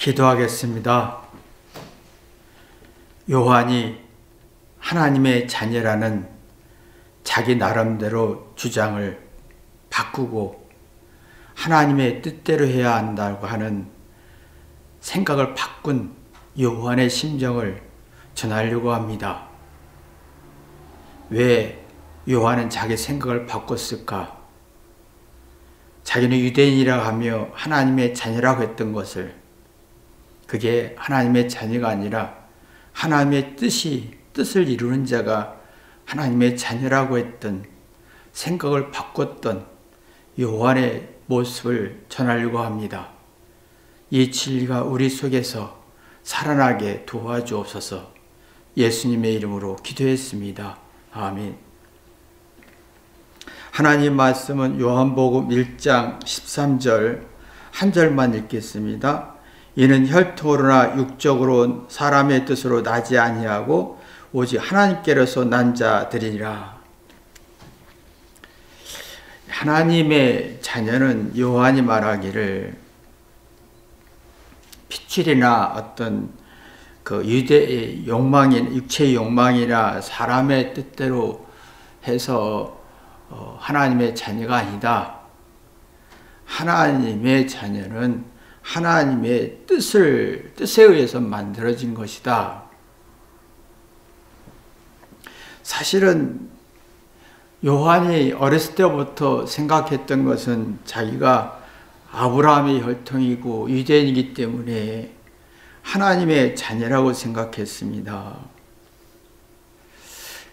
기도하겠습니다. 요한이 하나님의 자녀라는 자기 나름대로 주장을 바꾸고 하나님의 뜻대로 해야 한다고 하는 생각을 바꾼 요한의 심정을 전하려고 합니다. 왜 요한은 자기 생각을 바꿨을까? 자기는 유대인이라고 하며 하나님의 자녀라고 했던 것을, 그게 하나님의 자녀가 아니라 하나님의 뜻을 이루는 자가 하나님의 자녀라고 했던 생각을 바꿨던 요한의 모습을 전하려고 합니다. 이 진리가 우리 속에서 살아나게 도와주옵소서. 예수님의 이름으로 기도했습니다. 아멘. 하나님 말씀은 요한복음 1장 13절 한 절만 읽겠습니다. 이는 혈통으로나 육적으로 사람의 뜻으로 나지 아니하고 오직 하나님께로서 난 자들이니라. 하나님의 자녀는 요한이 말하기를 피줄이나 어떤 그 유대의 욕망이, 육체의 욕망이나 사람의 뜻대로 해서 하나님의 자녀가 아니다. 하나님의 자녀는 하나님의 뜻에 의해서 만들어진 것이다. 사실은 요한이 어렸을 때부터 생각했던 것은 자기가 아브라함의 혈통이고 유대인이기 때문에 하나님의 자녀라고 생각했습니다.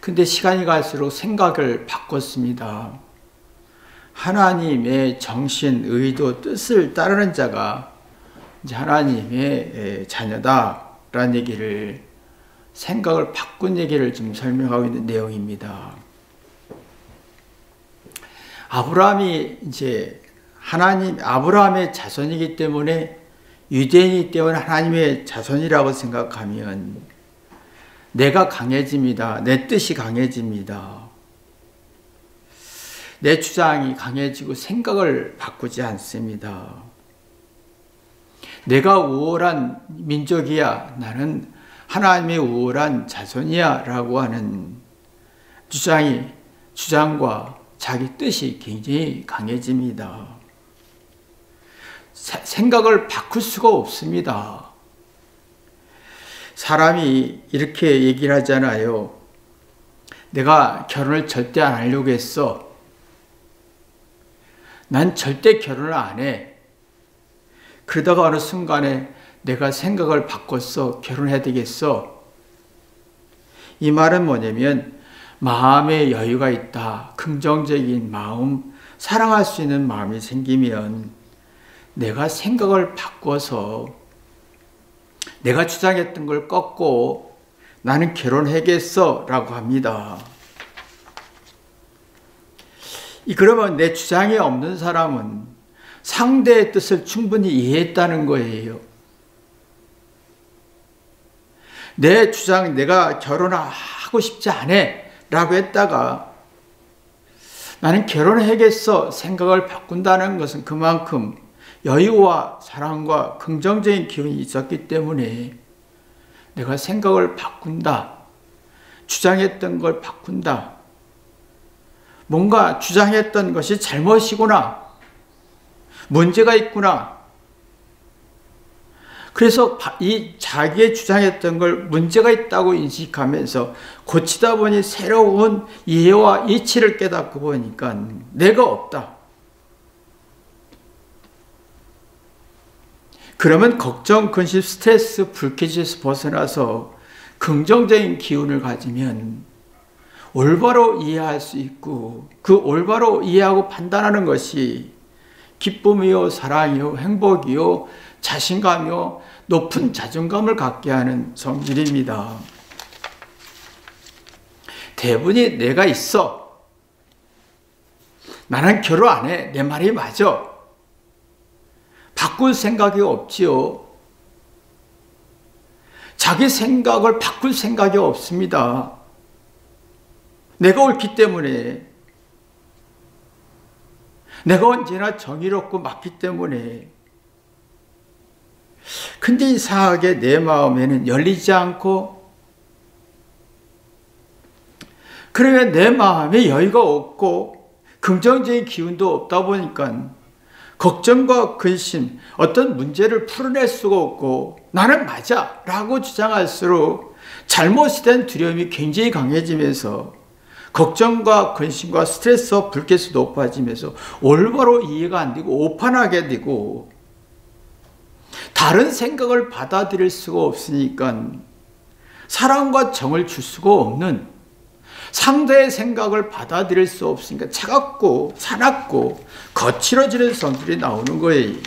근데 시간이 갈수록 생각을 바꿨습니다. 하나님의 정신, 의도, 뜻을 따르는 자가 이제 하나님의 자녀다라는 얘기를, 생각을 바꾼 얘기를 좀 설명하고 있는 내용입니다. 아브라함이 이제 아브라함의 자손이기 때문에, 유대인이기 때문에 하나님의 자손이라고 생각하면 내가 강해집니다. 내 뜻이 강해집니다. 내 주장이 강해지고 생각을 바꾸지 않습니다. 내가 우월한 민족이야, 나는 하나님의 우월한 자손이야 라고 하는 주장과 자기 뜻이 굉장히 강해집니다. 생각을 바꿀 수가 없습니다. 사람이 이렇게 얘기를 하잖아요. 내가 결혼을 절대 안 하려고 했어. 난 절대 결혼을 안 해. 그러다가 어느 순간에 내가 생각을 바꿨어. 결혼해야 되겠어. 이 말은 뭐냐면 마음에 여유가 있다. 긍정적인 마음, 사랑할 수 있는 마음이 생기면 내가 생각을 바꿔서 내가 주장했던 걸 꺾고 나는 결혼하겠어 라고 합니다. 그러면 내 주장이 없는 사람은 상대의 뜻을 충분히 이해했다는 거예요. 내 주장, 내가 결혼하고 싶지 않아 라고 했다가 나는 결혼하겠어 생각을 바꾼다는 것은 그만큼 여유와 사랑과 긍정적인 기운이 있었기 때문에 내가 생각을 바꾼다. 주장했던 걸 바꾼다. 뭔가 주장했던 것이 잘못이구나. 문제가 있구나. 그래서 이 자기의 주장했던 걸 문제가 있다고 인식하면서 고치다 보니 새로운 이해와 이치를 깨닫고 보니까 내가 없다. 그러면 걱정, 근심, 스트레스, 불쾌지에서 벗어나서 긍정적인 기운을 가지면 올바로 이해할 수 있고, 그 올바로 이해하고 판단하는 것이 기쁨이요, 사랑이요, 행복이요, 자신감이요, 높은 자존감을 갖게 하는 성질입니다. 대부분이 내가 있어. 나는 결혼 안 해. 내 말이 맞아. 바꿀 생각이 없지요. 자기 생각을 바꿀 생각이 없습니다. 내가 옳기 때문에, 내가 언제나 정의롭고 맞기 때문에. 근데 이상하게 내 마음에는 열리지 않고, 그러면 내 마음에 여유가 없고 긍정적인 기운도 없다 보니까 걱정과 근심, 어떤 문제를 풀어낼 수가 없고 나는 맞아 라고 주장할수록 잘못이 된 두려움이 굉장히 강해지면서 걱정과 근심과 스트레스와 불쾌수 높아지면서 올바로 이해가 안 되고 오판하게 되고 다른 생각을 받아들일 수가 없으니까 사랑과 정을 줄 수가 없는, 상대의 생각을 받아들일 수 없으니까 차갑고 사납고 거칠어지는 성질이 나오는 거예요.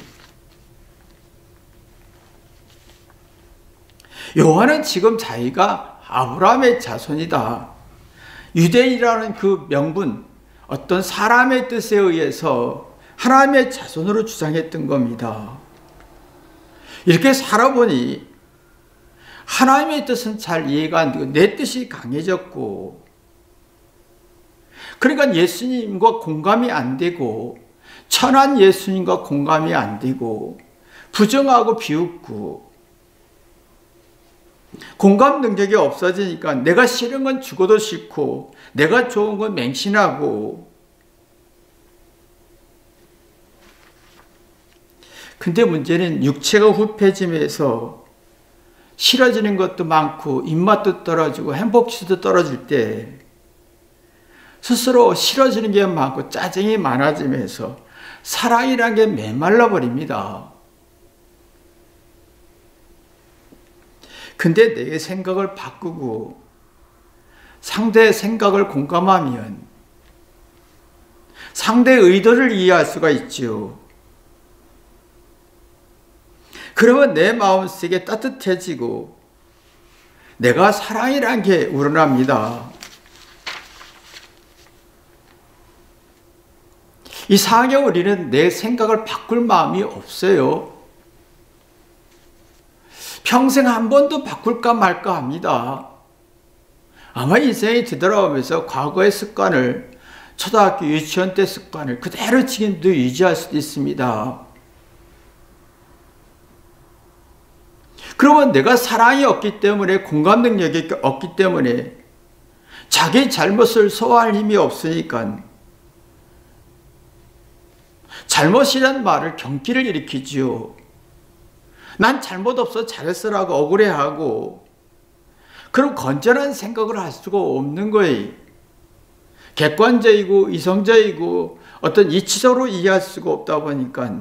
요한은 지금 자기가 아브라함의 자손이다, 유대인이라는 그 명분, 어떤 사람의 뜻에 의해서 하나님의 자손으로 주장했던 겁니다. 이렇게 살아보니 하나님의 뜻은 잘 이해가 안 되고 내 뜻이 강해졌고, 그러니까 예수님과 공감이 안 되고 천한 예수님과 공감이 안 되고 부정하고 비웃고 공감 능력이 없어지니까 내가 싫은 건 죽어도 싫고 내가 좋은 건 맹신하고. 근데 문제는 육체가 후패짐에서 싫어지는 것도 많고 입맛도 떨어지고 행복치도 떨어질 때 스스로 싫어지는 게 많고 짜증이 많아지면서 사랑이라는 게 메말라 버립니다. 근데 내 생각을 바꾸고 상대의 생각을 공감하면 상대의 의도를 이해할 수가 있죠. 그러면 내 마음속에 따뜻해지고 내가 사랑이란 게 우러납니다. 이상하게 우리는 내 생각을 바꿀 마음이 없어요. 평생 한 번도 바꿀까 말까 합니다. 아마 인생이 뒤돌아오면서 과거의 습관을, 초등학교 유치원 때 습관을 그대로 지금도 유지할 수도 있습니다. 그러면 내가 사랑이 없기 때문에, 공감 능력이 없기 때문에 자기 잘못을 소화할 힘이 없으니까 잘못이란 말을 경기를 일으키지요. 난 잘못 없어 잘했어라고 억울해하고, 그럼 건전한 생각을 할 수가 없는 거예요. 객관적이고 이성적이고 어떤 이치적으로 이해할 수가 없다 보니까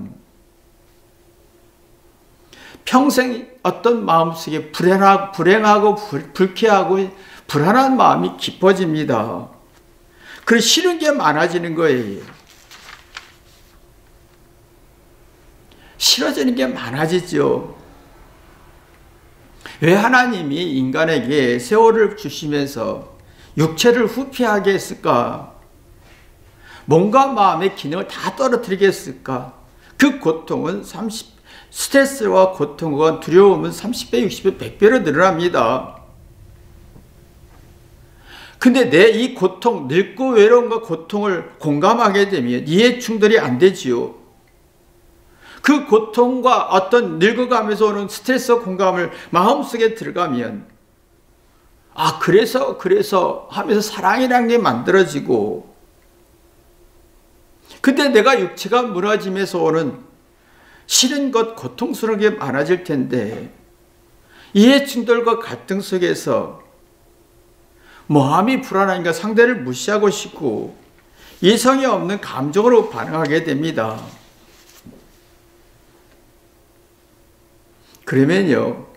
평생 어떤 마음속에 불행하고 불쾌하고 불안한 마음이 깊어집니다. 그리고 싫은 게 많아지는 거예요. 싫어지는 게 많아지죠. 왜 하나님이 인간에게 세월을 주시면서 육체를 후피하게 했을까? 몸과 마음의 기능을 다 떨어뜨리게 했을까? 그 고통은 스트레스와 고통과 두려움은 30배, 60배, 100배로 늘어납니다. 근데 내 이 고통, 늙고 외로움과 고통을 공감하게 되면 이해 충돌이 안 되지요. 그 고통과 어떤 늙어가면서 오는 스트레스 공감을 마음속에 들어가면, 아, 그래서 하면서 사랑이라는 게 만들어지고, 근데 내가 육체가 무너지면서 오는 싫은 것, 고통스러운 게 많아질 텐데, 이해 충돌과 갈등 속에서 마음이 불안하니까 상대를 무시하고 싶고 이성이 없는 감정으로 반응하게 됩니다. 그러면요,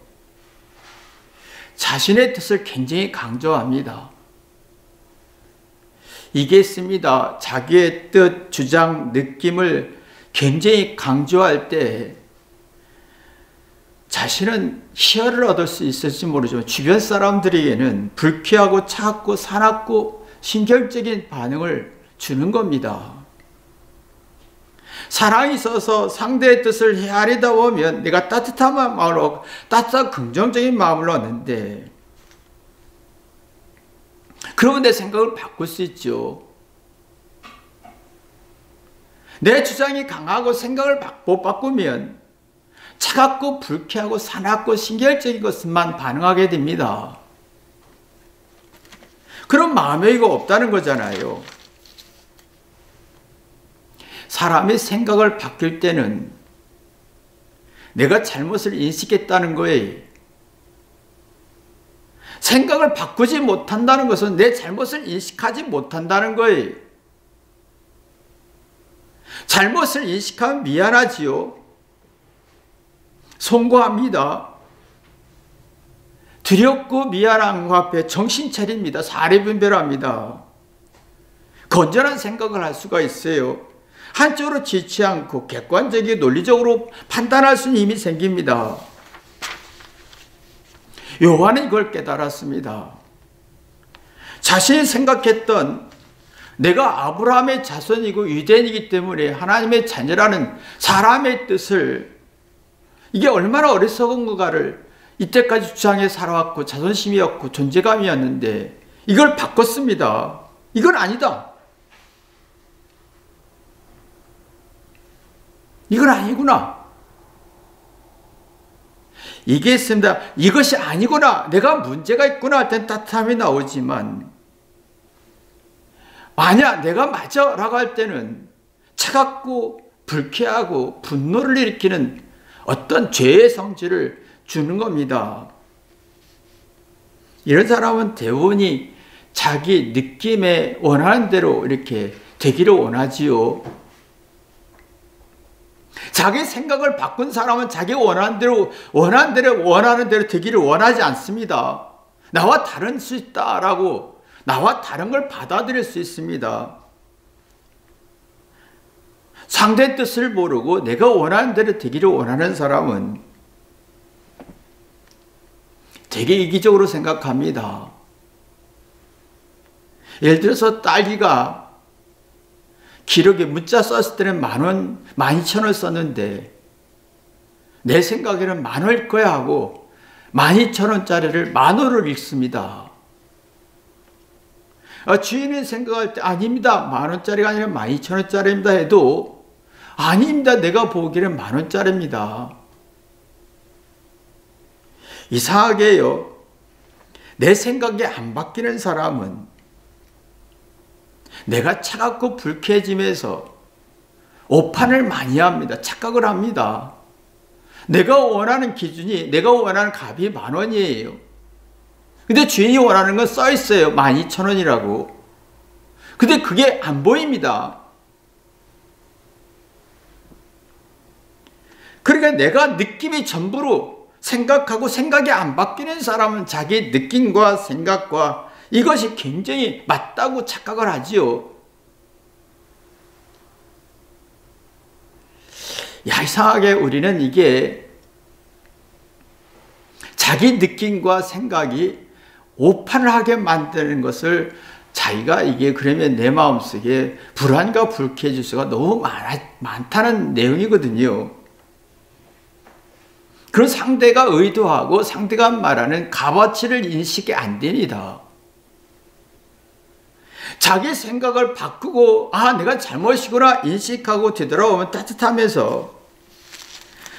자신의 뜻을 굉장히 강조합니다. 이게 있습니다. 자기의 뜻, 주장, 느낌을 굉장히 강조할 때 자신은 희열을 얻을 수 있을지 모르지만 주변 사람들에게는 불쾌하고 차갑고 사납고 신경적인 반응을 주는 겁니다. 사랑이 있어서 상대의 뜻을 헤아리다 보면 내가 따뜻한 마음으로, 따뜻한 긍정적인 마음을 얻는데, 그러면 내 생각을 바꿀 수 있죠. 내 주장이 강하고 생각을 못 바꾸면 차갑고 불쾌하고 사납고 신결적인 것만 반응하게 됩니다. 그런 마음의 여유가 없다는 거잖아요. 사람의 생각을 바뀔 때는 내가 잘못을 인식했다는 거예요. 생각을 바꾸지 못한다는 것은 내 잘못을 인식하지 못한다는 거예요. 잘못을 인식하면 미안하지요. 송구합니다. 두렵고 미안한 것 앞에 정신 차립니다. 사리 분별합니다. 건전한 생각을 할 수가 있어요. 한쪽으로 지치 않고 객관적이고 논리적으로 판단할 수 있는 힘이 생깁니다. 요한은 이걸 깨달았습니다. 자신이 생각했던 내가 아브라함의 자손이고 유대인이기 때문에 하나님의 자녀라는 사람의 뜻을, 이게 얼마나 어리석은 건가를 이때까지 주장해 살아왔고 자존심이었고 존재감이었는데 이걸 바꿨습니다. 이건 아니다. 이건 아니구나. 이게 있습니다. 이것이 아니구나. 내가 문제가 있구나 할 땐 따뜻함이 나오지만, 만약 내가 맞아 라고 할 때는 차갑고 불쾌하고 분노를 일으키는 어떤 죄의 성질을 주는 겁니다. 이런 사람은 대부분이 자기 느낌에 원하는 대로 이렇게 되기를 원하지요. 자기 생각을 바꾼 사람은 자기 원하는 대로 되기를 원하지 않습니다. 나와 다른 수 있다라고, 나와 다른 걸 받아들일 수 있습니다. 상대 뜻을 모르고 내가 원하는 대로 되기를 원하는 사람은 되게 이기적으로 생각합니다. 예를 들어서 딸기가 기록에 문자 썼을 때는 10,000원, 12,000원 썼는데 내 생각에는 10,000원일 거야 하고 12,000원짜리를 10,000원을 읽습니다. 주인이 생각할 때 아닙니다. 10,000원짜리가 아니라 12,000원짜리입니다 해도 아닙니다. 내가 보기에는 10,000원짜리입니다. 이상하게요. 내 생각이 안 바뀌는 사람은 내가 차갑고 불쾌해지면서 오판을 많이 합니다. 착각을 합니다. 내가 원하는 기준이, 내가 원하는 값이 10,000원이에요. 근데 주인이 원하는 건 써 있어요. 12,000원이라고. 근데 그게 안 보입니다. 그러니까 내가 느낌이 전부로 생각하고 생각이 안 바뀌는 사람은 자기 느낌과 생각과 이것이 굉장히 맞다고 착각을 하지요. 이상하게 우리는 이게 자기 느낌과 생각이 오판을 하게 만드는 것을 자기가 이게 그러면 내 마음속에 불안과 불쾌해질 수가 너무 많다는 내용이거든요. 그런 상대가 의도하고 상대가 말하는 값어치를 인식이 안 됩니다. 자기 생각을 바꾸고 내가 잘못이구나 인식하고 되돌아오면 따뜻하면서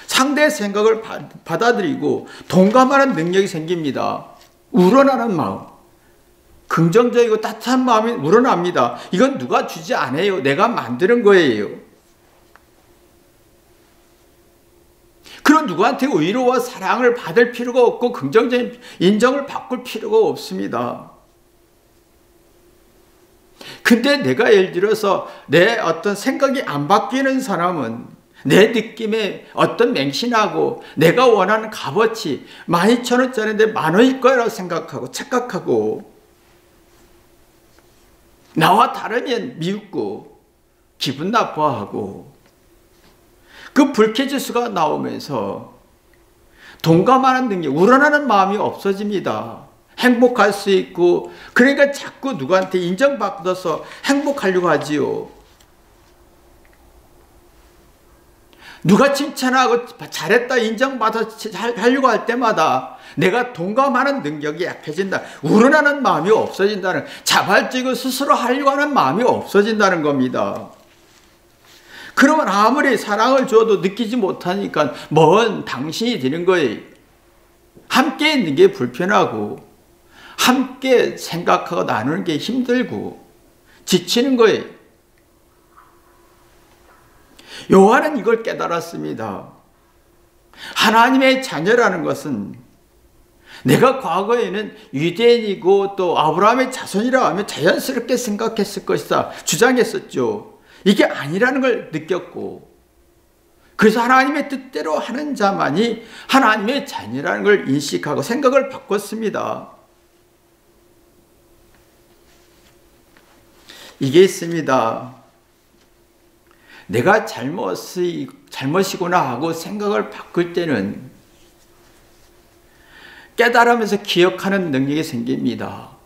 상대의 생각을 받아들이고 동감하는 능력이 생깁니다. 우러나는 마음, 긍정적이고 따뜻한 마음이 우러납니다. 이건 누가 주지 않아요. 내가 만드는 거예요. 그런 누구한테 위로와 사랑을 받을 필요가 없고 긍정적인 인정을 바꿀 필요가 없습니다. 근데 내가 예를 들어서 내 어떤 생각이 안 바뀌는 사람은 내 느낌에 어떤 맹신하고 내가 원하는 값어치 12,000원짜리인데 10,000원일 거라고 생각하고 착각하고 나와 다르면 미웃고 기분 나빠하고 그 불쾌지수가 나오면서 동감하는 능력, 우러나는 마음이 없어집니다. 행복할 수 있고 그러니까 자꾸 누구한테 인정받아서 행복하려고 하지요. 누가 칭찬하고 잘했다 인정받아 하려고 할 때마다 내가 동감하는 능력이 약해진다. 우러나는 마음이 없어진다는, 자발적으로 스스로 하려고 하는 마음이 없어진다는 겁니다. 그러면 아무리 사랑을 줘도 느끼지 못하니까 먼 당신이 되는 거예요. 함께 있는 게 불편하고 함께 생각하고 나누는 게 힘들고 지치는 거예요. 요한은 이걸 깨달았습니다. 하나님의 자녀라는 것은 내가 과거에는 유대인이고 또 아브라함의 자손이라 하면 자연스럽게 생각했을 것이다 주장했었죠. 이게 아니라는 걸 느꼈고, 그래서 하나님의 뜻대로 하는 자만이 하나님의 자녀라는 걸 인식하고 생각을 바꿨습니다. 이게 있습니다. 내가 잘못이구나 하고 생각을 바꿀 때는 깨달으면서 기억하는 능력이 생깁니다.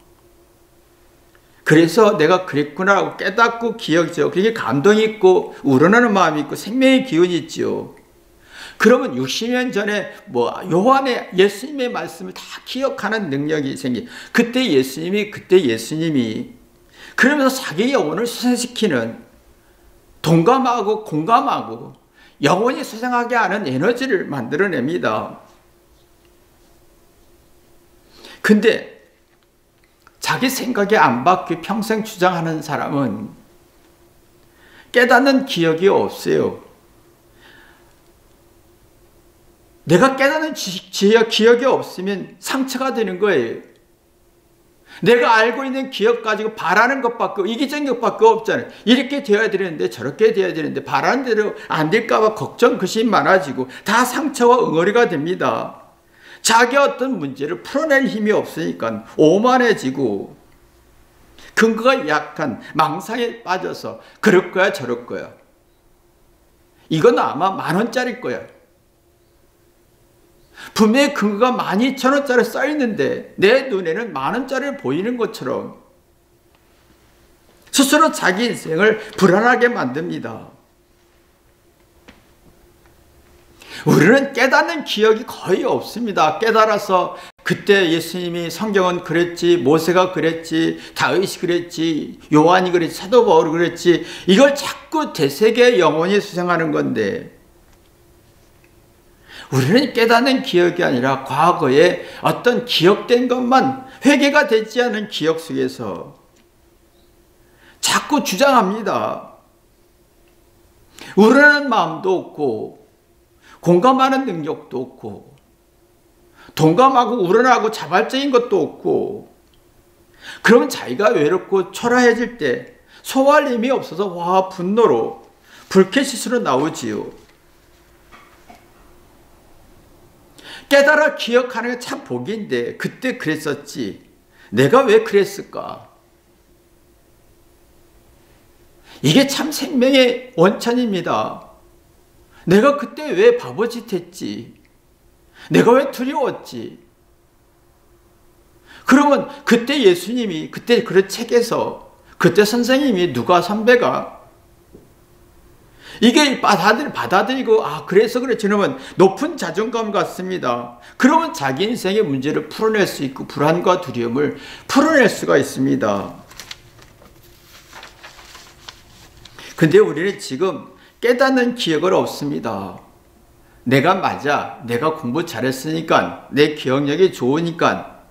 그래서 내가 그랬구나 하고 깨닫고 기억죠. 그게 감동이 있고 우러나는 마음이 있고 생명의 기운이 있죠. 그러면 60년 전에 요한의 예수님의 말씀을 다 기억하는 능력이 생기. 그때 예수님이 그러면서 자기 영혼을 수생시키는, 동감하고 공감하고 영원히 수생하게 하는 에너지를 만들어냅니다. 근데 자기 생각에 안 바뀌고 평생 주장하는 사람은 깨닫는 기억이 없어요. 내가 깨닫는 기억이 없으면 상처가 되는 거예요. 내가 알고 있는 기억 가지고 바라는 것밖에, 이기적인 것밖에 없잖아요. 이렇게 되어야 되는데 저렇게 되어야 되는데 바라는 대로 안 될까 봐 걱정, 근심이 많아지고 다 상처와 응어리가 됩니다. 자기 어떤 문제를 풀어낼 힘이 없으니까 오만해지고 근거가 약한 망상에 빠져서 그럴 거야 저럴 거야. 이건 아마 10,000원짜리일 거야. 분명히 근거가 12,000원짜리 써있는데 내 눈에는 10,000원짜리를 보이는 것처럼 스스로 자기 인생을 불안하게 만듭니다. 우리는 깨닫는 기억이 거의 없습니다. 깨달아서 그때 예수님이 성경은 그랬지, 모세가 그랬지, 다윗이 그랬지, 요한이 그랬지, 사도 바울이 그랬지, 이걸 자꾸 되새겨 영원히 수생하는 건데, 우리는 깨닫는 기억이 아니라 과거에 어떤 기억된 것만, 회개가 되지 않은 기억 속에서 자꾸 주장합니다. 우러나는 마음도 없고 공감하는 능력도 없고 동감하고 우러나고 자발적인 것도 없고, 그러면 자기가 외롭고 초라해질 때 소화할 힘이 없어서 화와 분노로 불쾌시스로 나오지요. 깨달아 기억하는 게 참 복인데 그때 그랬었지, 내가 왜 그랬을까? 이게 참 생명의 원천입니다. 내가 그때 왜 바보짓 했지? 내가 왜 두려웠지? 그러면 그때 예수님이, 그때 그런 책에서, 그때 선생님이, 누가 선배가 이게 받아들이고 그래서 그래, 저놈은 높은 자존감 같습니다. 그러면 자기 인생의 문제를 풀어낼 수 있고 불안과 두려움을 풀어낼 수가 있습니다. 근데 우리는 지금 깨닫는 기억을 없습니다. 내가 맞아, 내가 공부 잘했으니까, 내 기억력이 좋으니까,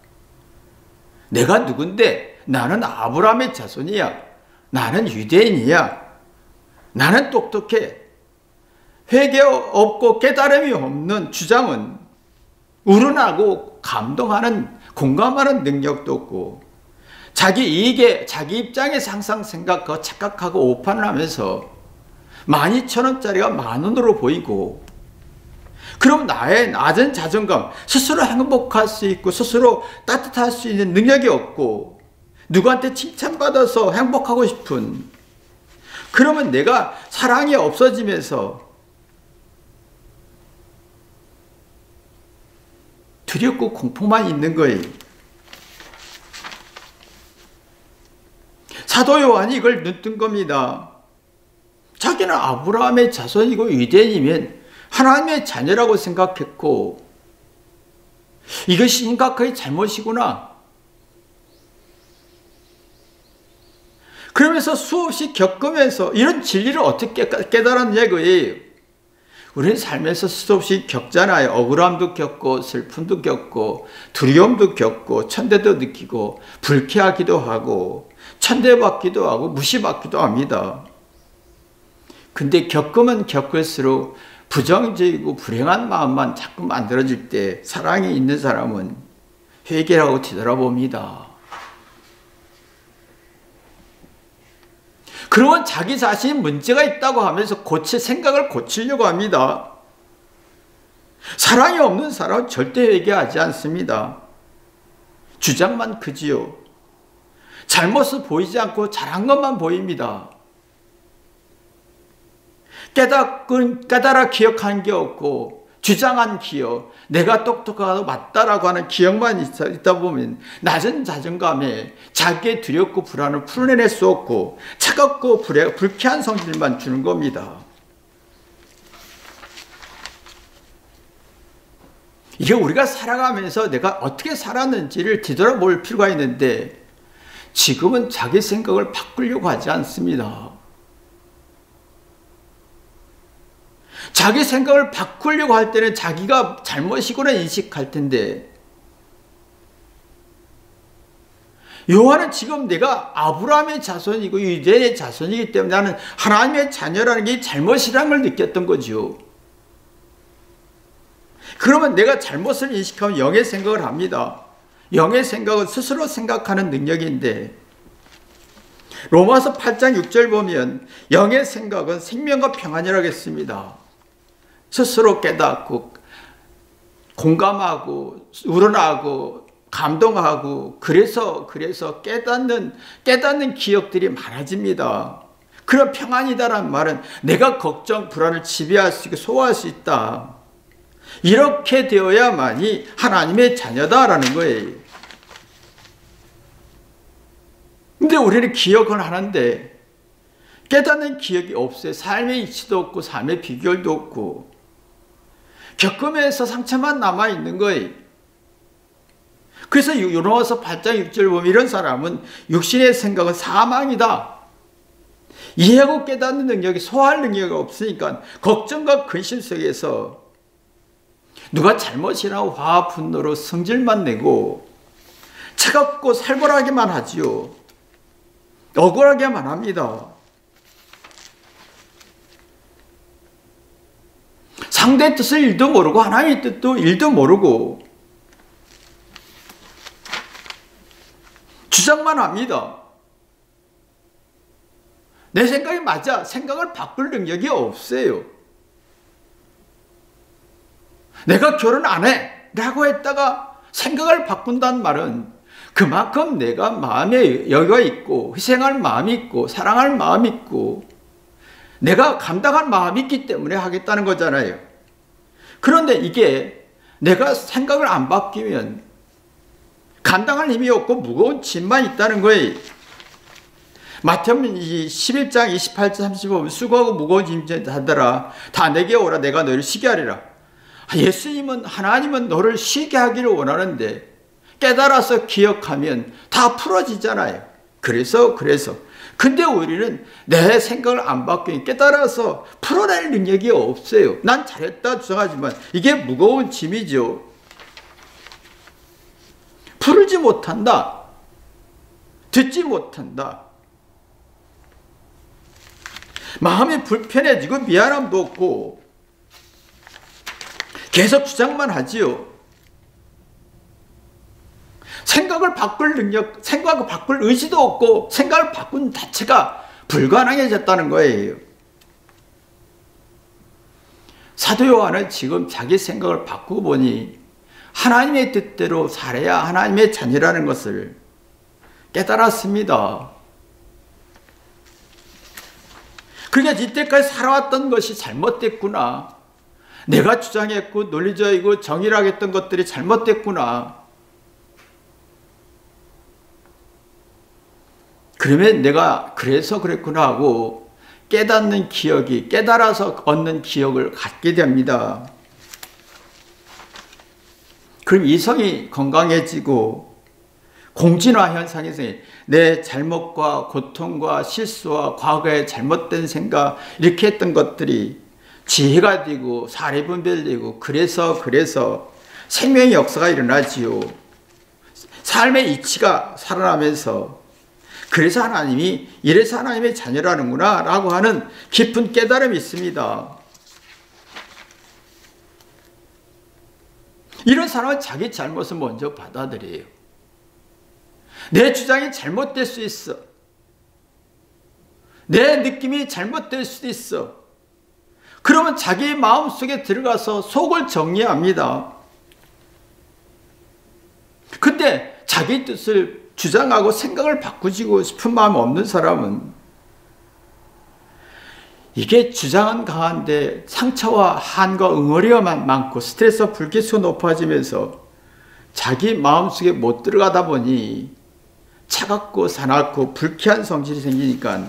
내가 누군데, 나는 아브라함의 자손이야, 나는 유대인이야, 나는 똑똑해. 회개 없고 깨달음이 없는 주장은 우러나고 감동하는, 공감하는 능력도 없고, 자기 이익에, 자기 입장에서 항상 생각하고 착각하고 오판을 하면서 12,000원짜리가 10,000원으로 보이고, 그럼 나의 낮은 자존감, 스스로 행복할 수 있고 스스로 따뜻할 수 있는 능력이 없고, 누구한테 칭찬받아서 행복하고 싶은, 그러면 내가 사랑이 없어지면서 두렵고 공포만 있는 거예요. 사도 요한이 이걸 눈뜬 겁니다. 자기는 아브라함의 자손이고 유대인이면 하나님의 자녀라고 생각했고, 이것이 심각하게 잘못이구나. 그럼 그러면서 수없이 겪으면서 이런 진리를 어떻게 깨달았냐 이거예요. 우리는 삶에서 수없이 겪잖아요. 억울함도 겪고 슬픔도 겪고 두려움도 겪고 천대도 느끼고 불쾌하기도 하고 천대받기도 하고 무시받기도 합니다. 근데 겪으면 겪을수록 부정적이고 불행한 마음만 자꾸 만들어질 때 사랑이 있는 사람은 회개하고 뒤돌아봅니다. 그러면 자기 자신이 문제가 있다고 하면서 생각을 고치려고 합니다. 사랑이 없는 사람은 절대 회개하지 않습니다. 주장만 크지요. 잘못을 보이지 않고 잘한 것만 보입니다. 깨달아 기억한 게 없고 주장한 기억, 내가 똑똑하고 맞다라고 하는 기억만 있다 보면 낮은 자존감에 자기의 두렵고 불안을 풀어낼 수 없고 차갑고 불쾌한 성질만 주는 겁니다. 이게 우리가 살아가면서 내가 어떻게 살았는지를 뒤돌아볼 필요가 있는데 지금은 자기 생각을 바꾸려고 하지 않습니다. 자기 생각을 바꾸려고 할 때는 자기가 잘못이구나 인식할 텐데 요한은 지금 내가 아브라함의 자손이고 유대의 자손이기 때문에 나는 하나님의 자녀라는 게 잘못이라는 걸 느꼈던 거죠. 그러면 내가 잘못을 인식하면 영의 생각을 합니다. 영의 생각은 스스로 생각하는 능력인데 로마서 8장 6절 보면 영의 생각은 생명과 평안이라고 했습니다. 스스로 깨닫고 공감하고 우러나고 감동하고 그래서 깨닫는 기억들이 많아집니다. 그런 평안이다라는 말은 내가 걱정, 불안을 지배할 수 있고 소화할 수 있다. 이렇게 되어야만이 하나님의 자녀다라는 거예요. 근데 우리는 기억을 하는데 깨닫는 기억이 없어요. 삶의 이치도 없고 삶의 비결도 없고 겪으면서 상처만 남아있는 거예요. 그래서 로마서 8장 6절 보면 이런 사람은 육신의 생각은 사망이다. 이해하고 깨닫는 능력이 소화할 능력이 없으니까 걱정과 근심 속에서 누가 잘못이라고 화와 분노로 성질만 내고 차갑고 살벌하게만 하지요. 억울하게만 합니다. 상대의 뜻을 일도 모르고 하나님의 뜻도 일도 모르고 주장만 합니다. 내 생각이 맞아. 생각을 바꿀 능력이 없어요. 내가 결혼 안 해 라고 했다가 생각을 바꾼다는 말은 그만큼 내가 마음에 여유가 있고 희생할 마음이 있고 사랑할 마음이 있고 내가 감당할 마음이 있기 때문에 하겠다는 거잖아요. 그런데 이게 내가 생각을 안 바뀌면 감당할 힘이 없고 무거운 짐만 있다는 거예요. 마태복음 11장 28절 35절 수고하고 무거운 짐 하더라 다 내게 오라 내가 너를 쉬게 하리라. 예수님은 하나님은 너를 쉬게 하기를 원하는데 깨달아서 기억하면 다 풀어지잖아요. 그래서 근데 우리는 내 생각을 안 바뀌니 깨달아서 풀어낼 능력이 없어요. 난 잘했다 주장하지만 이게 무거운 짐이죠. 풀지 못한다. 듣지 못한다. 마음이 불편해지고 미안함도 없고 계속 주장만 하지요. 생각을 바꿀 능력, 생각을 바꿀 의지도 없고 생각을 바꾼 자체가 불가능해졌다는 거예요. 사도 요한은 지금 자기 생각을 바꾸고 보니 하나님의 뜻대로 살아야 하나님의 자녀라는 것을 깨달았습니다. 그러니까 이때까지 살아왔던 것이 잘못됐구나. 내가 주장했고 논리적이고 정의라고 했던 것들이 잘못됐구나. 그러면 내가 그래서 그랬구나 하고 깨닫는 기억이 깨달아서 얻는 기억을 갖게 됩니다. 그럼 이성이 건강해지고 공진화 현상에서 내 잘못과 고통과 실수와 과거의 잘못된 생각 이렇게 했던 것들이 지혜가 되고 사례 분별되고 그래서 생명의 역사가 일어나지요. 삶의 이치가 살아나면서 그래서 하나님이 이래서 하나님의 자녀라는구나 라고 하는 깊은 깨달음이 있습니다. 이런 사람은 자기 잘못을 먼저 받아들여요. 내 주장이 잘못될 수 있어. 내 느낌이 잘못될 수도 있어. 그러면 자기 마음속에 들어가서 속을 정리합니다. 근데 자기 뜻을 주장하고 생각을 바꾸고 싶은 마음 없는 사람은 이게 주장은 강한데 상처와 한과 응어리가 많고 스트레스와 불쾌수가 높아지면서 자기 마음속에 못 들어가다 보니 차갑고 사납고 불쾌한 성질이 생기니까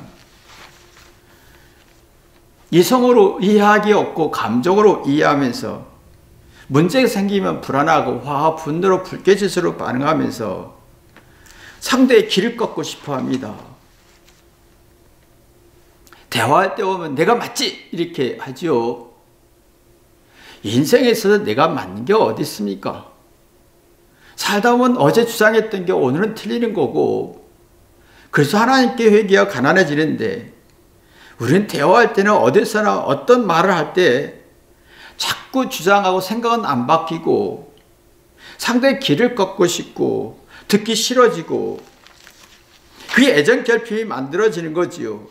이성으로 이해하기 없고 감정으로 이해하면서 문제가 생기면 불안하고 화와 분노로 불쾌지수로 반응하면서 상대의 길을 꺾고 싶어 합니다. 대화할 때 보면 내가 맞지 이렇게 하죠. 인생에서 내가 맞는 게 어디 있습니까? 살다 보면 어제 주장했던 게 오늘은 틀리는 거고 그래서 하나님께 회개하고 가난해지는데 우리는 대화할 때는 어디서나 어떤 말을 할 때 자꾸 주장하고 생각은 안 바뀌고 상대의 길을 꺾고 싶고 듣기 싫어지고 그게 애정 결핍이 만들어지는 거지요.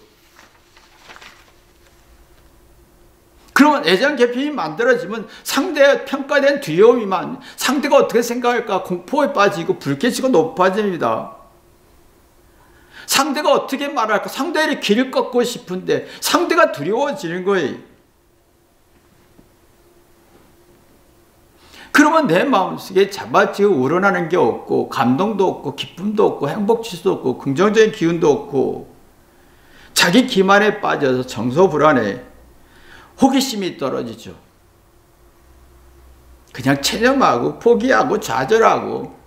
그러면 애정 결핍이 만들어지면 상대의 평가된 두려움이만 상대가 어떻게 생각할까 공포에 빠지고 불쾌지가 높아집니다. 상대가 어떻게 말할까 상대의 길을 꺾고 싶은데 상대가 두려워지는 거예요. 그러면 내 마음속에 자발적으로 우러나는 게 없고 감동도 없고 기쁨도 없고 행복지수도 없고 긍정적인 기운도 없고 자기 기만에 빠져서 정서불안해 호기심이 떨어지죠. 그냥 체념하고 포기하고 좌절하고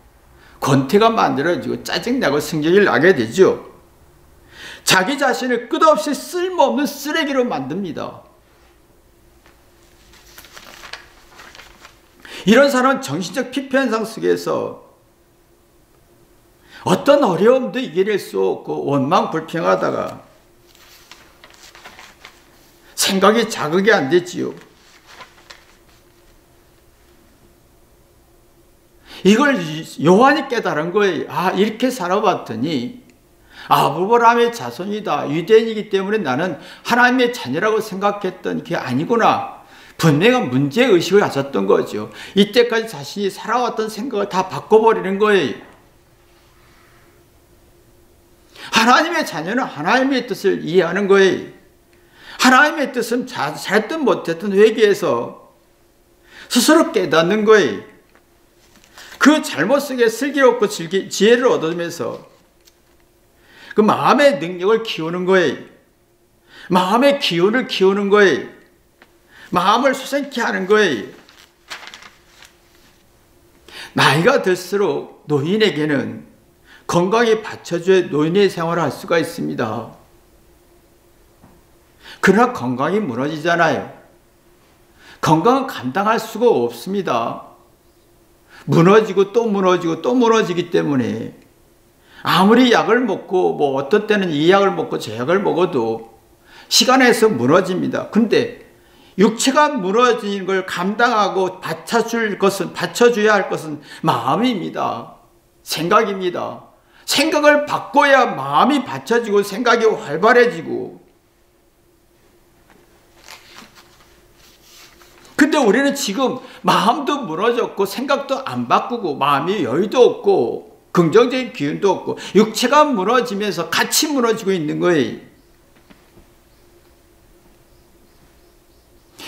권태가 만들어지고 짜증나고 승질이 나게 되죠. 자기 자신을 끝없이 쓸모없는 쓰레기로 만듭니다. 이런 사람은 정신적 피폐현상 속에서 어떤 어려움도 이겨낼 수 없고 원망 불평하다가 생각이 자극이 안 되지요. 이걸 요한이 깨달은 거예요. 아, 이렇게 살아봤더니 아브라함의 자손이다. 유대인이기 때문에 나는 하나님의 자녀라고 생각했던 게 아니구나. 분명한 문제의식을 가졌던 거죠. 이때까지 자신이 살아왔던 생각을 다 바꿔버리는 거예요. 하나님의 자녀는 하나님의 뜻을 이해하는 거예요. 하나님의 뜻은 잘했든 못했든 회개해서 스스로 깨닫는 거예요. 그 잘못 속에 슬기롭고 지혜를 얻으면서 그 마음의 능력을 키우는 거예요. 마음의 기운을 키우는 거예요. 마음을 소생케 하는 거예요. 나이가 들수록 노인에게는 건강에 받쳐줘야 노인의 생활을 할 수가 있습니다. 그러나 건강이 무너지잖아요. 건강은 감당할 수가 없습니다. 무너지고 또 무너지고 또 무너지기 때문에 아무리 약을 먹고 뭐 어떤 때는 이 약을 먹고 저 약을 먹어도 시간에서 무너집니다. 근데 육체가 무너지는 걸 감당하고 받쳐줘야 할 것은 마음입니다. 생각입니다. 생각을 바꿔야 마음이 받쳐지고 생각이 활발해지고. 근데 우리는 지금 마음도 무너졌고 생각도 안 바꾸고 마음이 여유도 없고 긍정적인 기운도 없고 육체가 무너지면서 같이 무너지고 있는 거예요.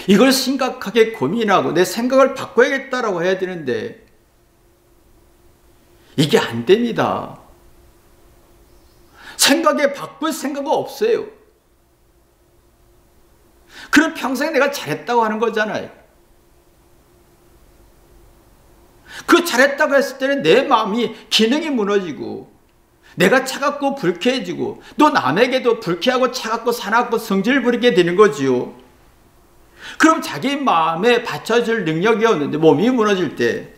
이걸 심각하게 고민하고 내 생각을 바꿔야겠다라고 해야 되는데 이게 안 됩니다. 생각에 바꿀 생각은 없어요. 그럼 평생 내가 잘했다고 하는 거잖아요. 그 잘했다고 했을 때는 내 마음이 기능이 무너지고 내가 차갑고 불쾌해지고 또 남에게도 불쾌하고 차갑고 사납고 성질 부리게 되는 거지요. 그럼 자기 마음에 받쳐줄 능력이 없는데 몸이 무너질 때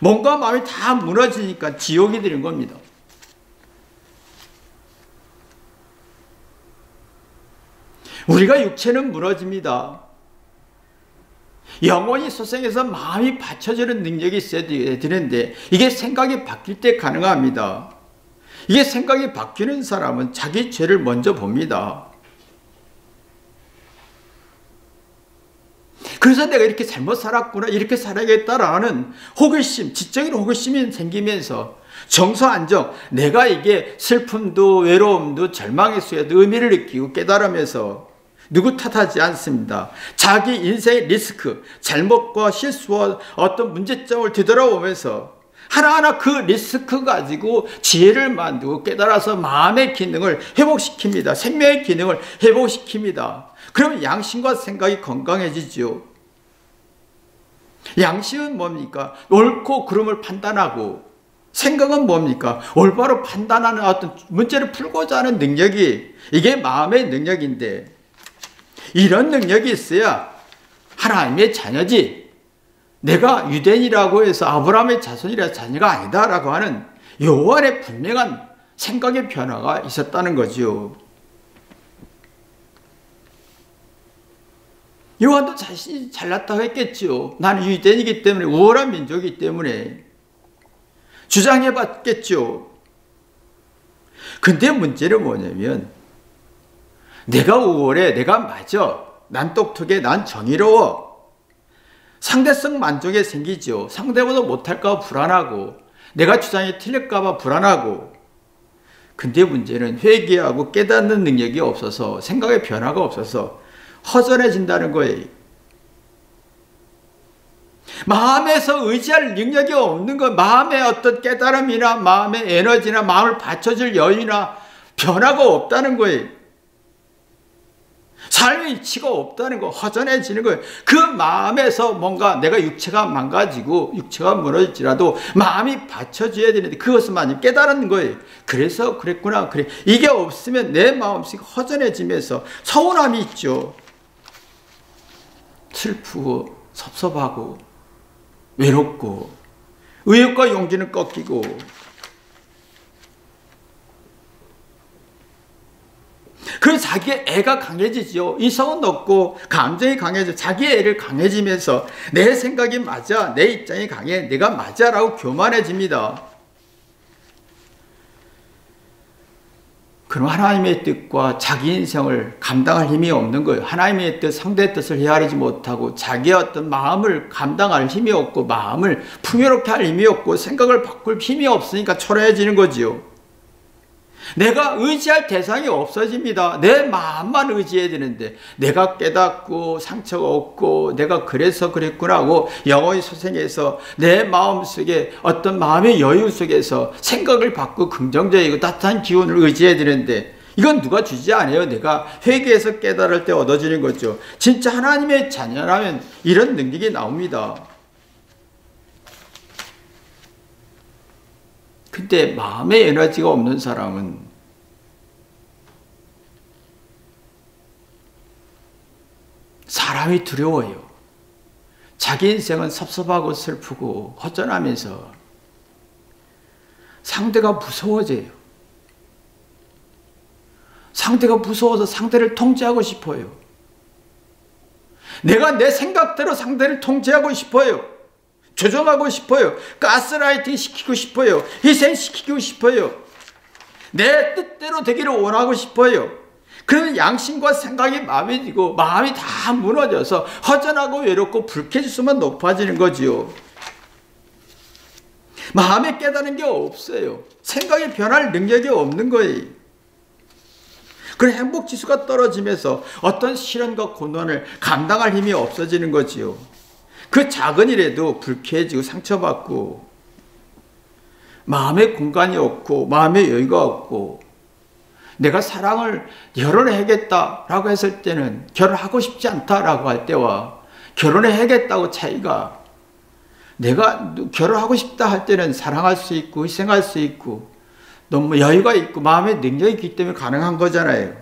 몸과 마음이 다 무너지니까 지옥이 되는 겁니다. 우리가 육체는 무너집니다. 영혼이 소생해서 마음이 받쳐주는 능력이 있어야 되는데 이게 생각이 바뀔 때 가능합니다. 이게 생각이 바뀌는 사람은 자기 죄를 먼저 봅니다. 그래서 내가 이렇게 잘못 살았구나, 이렇게 살아야겠다라는 호기심, 지적인 호기심이 생기면서 정서 안정, 내가 이게 슬픔도 외로움도 절망의 수에도 의미를 느끼고 깨달으면서 누구 탓하지 않습니다. 자기 인생의 리스크, 잘못과 실수와 어떤 문제점을 뒤돌아보면서 하나하나 그 리스크 가지고 지혜를 만들고 깨달아서 마음의 기능을 회복시킵니다. 생명의 기능을 회복시킵니다. 그러면 양심과 생각이 건강해지죠. 양심은 뭡니까? 옳고 그름을 판단하고, 생각은 뭡니까? 올바로 판단하는 어떤 문제를 풀고자 하는 능력이, 이게 마음의 능력인데, 이런 능력이 있어야 하나님의 자녀지, 내가 유대인이라고 해서 아브라함의 자손이라 자녀가 아니다라고 하는 요 안에 분명한 생각의 변화가 있었다는 거죠. 요한도 자신이 잘났다고 했겠죠. 나는 유대인이기 때문에, 우월한 민족이기 때문에 주장해봤겠죠. 근데 문제는 뭐냐면, 내가 우월해, 내가 맞아, 난 똑똑해, 난 정의로워, 상대성 만족에 생기죠. 상대보다 못할까 봐 불안하고, 내가 주장이 틀릴까 봐 불안하고. 근데 문제는 회개하고 깨닫는 능력이 없어서, 생각의 변화가 없어서 허전해진다는 거예요. 마음에서 의지할 능력이 없는 거, 마음의 어떤 깨달음이나 마음의 에너지나 마음을 받쳐줄 여유나 변화가 없다는 거예요. 삶의 이치가 없다는 거, 허전해지는 거예요. 그 마음에서 뭔가 내가 육체가 망가지고 육체가 무너질지라도 마음이 받쳐줘야 되는데 그것만이 깨달은 거예요. 그래서 그랬구나, 그래. 이게 없으면 내 마음씩 허전해지면서 서운함이 있죠. 슬프고 섭섭하고 외롭고 의욕과 용기는 꺾이고, 그래서 자기의 애가 강해지죠. 이성은 없고 감정이 강해져 자기의 애를 강해지면서 내 생각이 맞아, 내 입장이 강해, 내가 맞아 라고 교만해집니다. 그럼 하나님의 뜻과 자기 인생을 감당할 힘이 없는 거예요. 하나님의 뜻, 상대의 뜻을 헤아리지 못하고 자기의 어떤 마음을 감당할 힘이 없고 마음을 풍요롭게 할 힘이 없고 생각을 바꿀 힘이 없으니까 초라해지는 거지요. 내가 의지할 대상이 없어집니다. 내 마음만 의지해야 되는데 내가 깨닫고 상처가 없고 내가 그래서 그랬구나 하고 영혼이 소생해서 내 마음속에 어떤 마음의 여유 속에서 생각을 바꾸고 긍정적이고 따뜻한 기운을 의지해야 되는데 이건 누가 주지 않아요. 내가 회개해서 깨달을 때 얻어지는 거죠. 진짜 하나님의 자녀라면 이런 능력이 나옵니다. 근데 마음의 에너지가 없는 사람은 사람이 두려워요. 자기 인생은 섭섭하고 슬프고 허전하면서 상대가 무서워져요. 상대가 무서워서 상대를 통제하고 싶어요. 내가 내 생각대로 상대를 통제하고 싶어요. 조종하고 싶어요. 가스라이팅 시키고 싶어요. 희생시키고 싶어요. 내 뜻대로 되기를 원하고 싶어요. 그러면 양심과 생각이 마음이 들고 마음이 다 무너져서 허전하고 외롭고 불쾌지수만 높아지는 거지요. 마음에 깨달은 게 없어요. 생각이 변할 능력이 없는 거예요. 그런 행복지수가 떨어지면서 어떤 시련과 고난을 감당할 힘이 없어지는 거지요. 그 작은 일에도 불쾌해지고 상처받고 마음의 공간이 없고 마음의 여유가 없고 내가 사랑을 결혼해야겠다라고 했을 때는 결혼하고 싶지 않다라고 할 때와 결혼해야겠다고 차이가 내가 결혼하고 싶다 할 때는 사랑할 수 있고 희생할 수 있고 너무 여유가 있고 마음의 능력이 있기 때문에 가능한 거잖아요.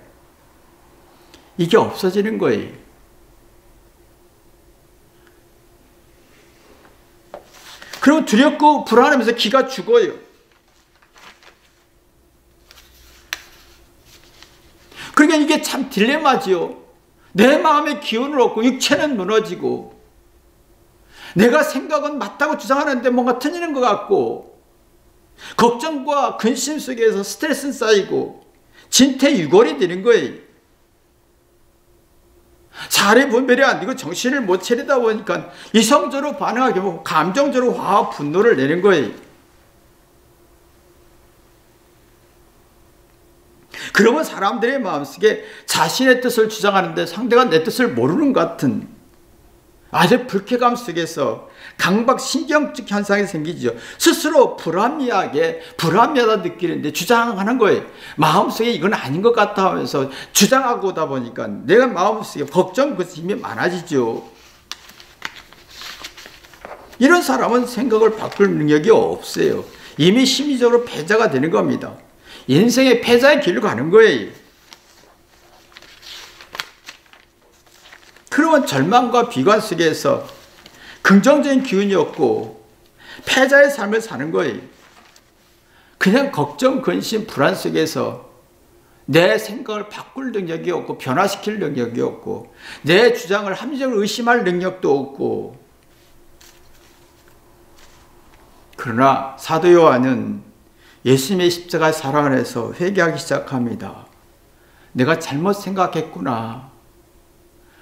이게 없어지는 거예요. 그럼 두렵고 불안하면서 기가 죽어요. 그러니까 이게 참 딜레마지요. 내 마음의 기운을 얻고 육체는 무너지고 내가 생각은 맞다고 주장하는데 뭔가 틀리는 것 같고 걱정과 근심 속에서 스트레스는 쌓이고 진퇴유골이 되는 거예요. 사례 분별이 안 되고 정신을 못 차리다 보니까 이성적으로 반응하게 하고 감정적으로 화와 분노를 내는 거예요. 그러면 사람들의 마음속에 자신의 뜻을 주장하는데 상대가 내 뜻을 모르는 것 같은 아주 불쾌감 속에서 강박신경적 현상이 생기죠. 스스로 불합리하다 느끼는데 주장하는 거예요. 마음속에 이건 아닌 것 같아 하면서 주장하고 오다 보니까 내가 마음속에 걱정, 근심이 많아지죠. 이런 사람은 생각을 바꿀 능력이 없어요. 이미 심리적으로 패자가 되는 겁니다. 인생의 패자의 길로 가는 거예요. 그러면 절망과 비관 속에서 긍정적인 기운이 없고 패자의 삶을 사는 거예요. 그냥 걱정, 근심, 불안 속에서 내 생각을 바꿀 능력이 없고 변화시킬 능력이 없고 내 주장을 합리적으로 의심할 능력도 없고. 그러나 사도 요한은 예수님의 십자가 사랑을 해서 회개하기 시작합니다. 내가 잘못 생각했구나.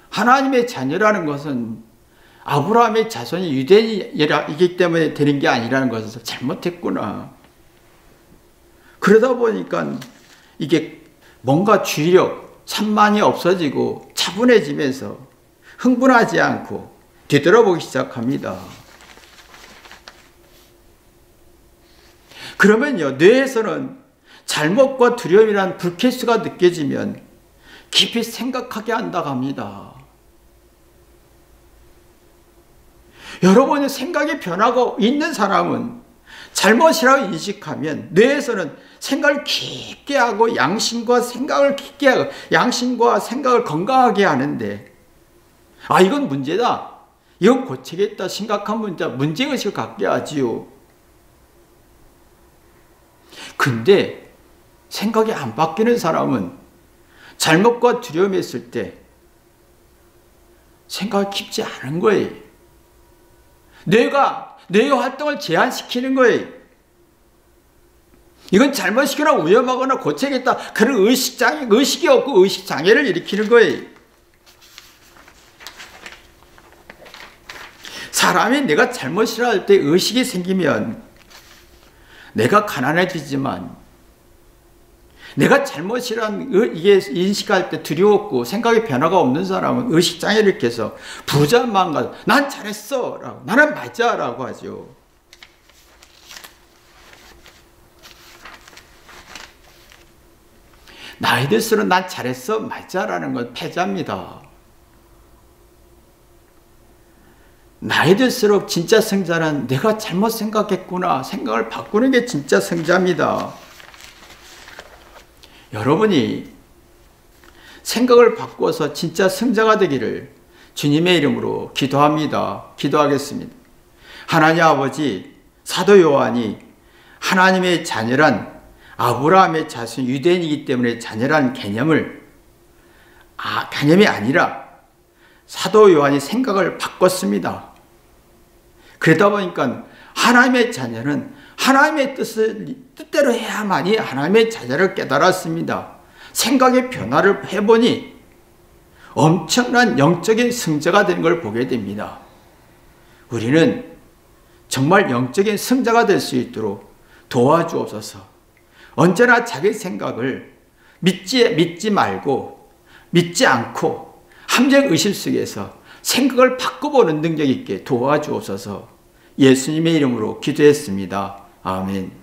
하나님의 자녀라는 것은 아브라함의 자손이 유대인이기 때문에 되는 게 아니라는 것을 잘못했구나. 그러다 보니까 이게 뭔가 주의력, 산만이 없어지고 차분해지면서 흥분하지 않고 뒤돌아보기 시작합니다. 그러면요, 뇌에서는 잘못과 두려움이란 불쾌수가 느껴지면 깊이 생각하게 한다고 합니다. 여러분의 생각의 변화가 있는 사람은 잘못이라고 인식하면 뇌에서는 생각을 깊게 하고 양심과 생각을 깊게 하고 양심과 생각을 건강하게 하는데 이건 문제다. 이건 고치겠다. 심각한 문제의식을 갖게 하지요. 근데 생각이 안 바뀌는 사람은 잘못과 두려움이 있을 때 생각이 깊지 않은 거예요. 뇌의 활동을 제한시키는 거예요. 이건 잘못시키거나 위험하거나 고쳐야겠다. 그런 의식이 없고 의식장애를 일으키는 거예요. 사람이 내가 잘못이라 할 때 의식이 생기면 내가 가난해지지만 내가 잘못이란 이게 인식할 때 두려웠고 생각의 변화가 없는 사람은 의식장애를 일으켜서 부자만 가서 난 잘했어 라고 나는 맞아 라고 하죠. 나이 들수록 난 잘했어 맞아 라는 건 패자입니다. 나이 들수록 진짜 승자는 내가 잘못 생각했구나 생각을 바꾸는 게 진짜 승자입니다. 여러분이 생각을 바꿔서 진짜 승자가 되기를 주님의 이름으로 기도합니다. 기도하겠습니다. 하나님 아버지, 사도 요한이 하나님의 자녀란 아브라함의 자손 유대인이기 때문에 자녀란 개념이 아니라 사도 요한이 생각을 바꿨습니다. 그러다 보니까 하나님의 자녀는 하나님의 뜻대로 해야만이 하나님의 자녀를 깨달았습니다. 생각의 변화를 해보니 엄청난 영적인 승자가 된 걸 보게 됩니다. 우리는 정말 영적인 승자가 될 수 있도록 도와주옵소서. 언제나 자기 생각을 믿지 말고 믿지 않고 함정 의심 속에서 생각을 바꿔보는 능력 있게 도와주옵소서. 예수님의 이름으로 기도했습니다. 아멘.